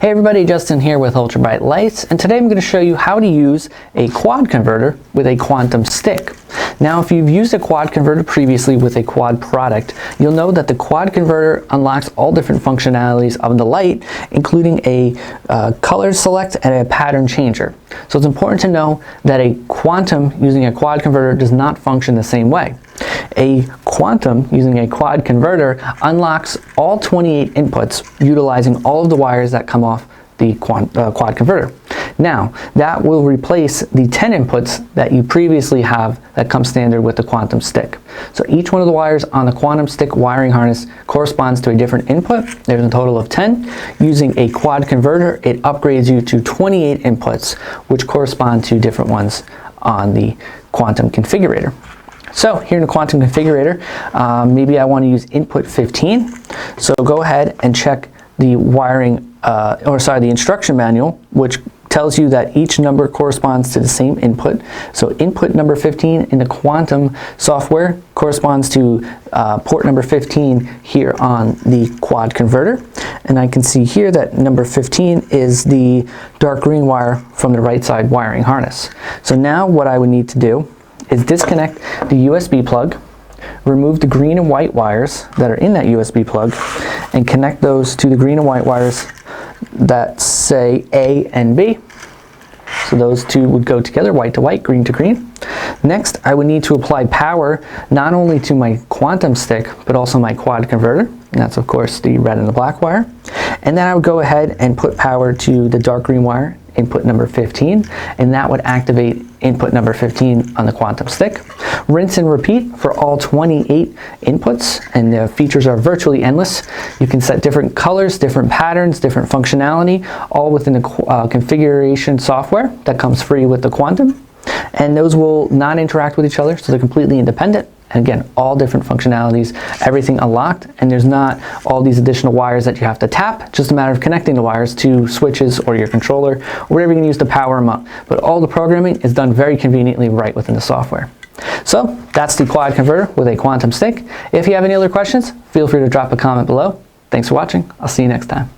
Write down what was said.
Hey everybody, Justin here with Ultra Bright Lights, and today I'm going to show you how to use a quad converter with a quantum stick. Now, if you've used a quad converter previously with a quad product, you'll know that the quad converter unlocks all different functionalities of the light, including a color select and a pattern changer. So it's important to know that a quantum using a quad converter does not function the same way. A quantum using a quad converter unlocks all 28 inputs utilizing all of the wires that come off the quad converter. Now, that will replace the 10 inputs that you previously have that come standard with the quantum stick. So each one of the wires on the quantum stick wiring harness corresponds to a different input. There's a total of 10. Using a quad converter, it upgrades you to 28 inputs, which correspond to different ones on the quantum configurator. So here in the quantum configurator, maybe I want to use input 15. So go ahead and check the wiring, the instruction manual, which tells you that each number corresponds to the same input. So input number 15 in the quantum software corresponds to port number 15 here on the quad converter. And I can see here that number 15 is the dark green wire from the right side wiring harness. So now what I would need to do is disconnect the USB plug, remove the green and white wires that are in that USB plug, and connect those to the green and white wires that say A and B. So those two would go together, white to white, green to green. Next, I would need to apply power not only to my quantum stick, but also my quad converter. And that's of course the red and the black wire. And then I would go ahead and put power to the dark green wire, input number 15, and that would activate input number 15 on the quantum stick. Rinse and repeat for all 28 inputs, and the features are virtually endless. You can set different colors, different patterns, different functionality, all within the configuration software that comes free with the quantum. And those will not interact with each other, so they're completely independent. And again, all different functionalities, everything unlocked, and there's not all these additional wires that you have to tap, just a matter of connecting the wires to switches or your controller, or whatever you can use to power them up. But all the programming is done very conveniently right within the software. So that's the quad converter with a quantum stick. If you have any other questions, feel free to drop a comment below. Thanks for watching. I'll see you next time.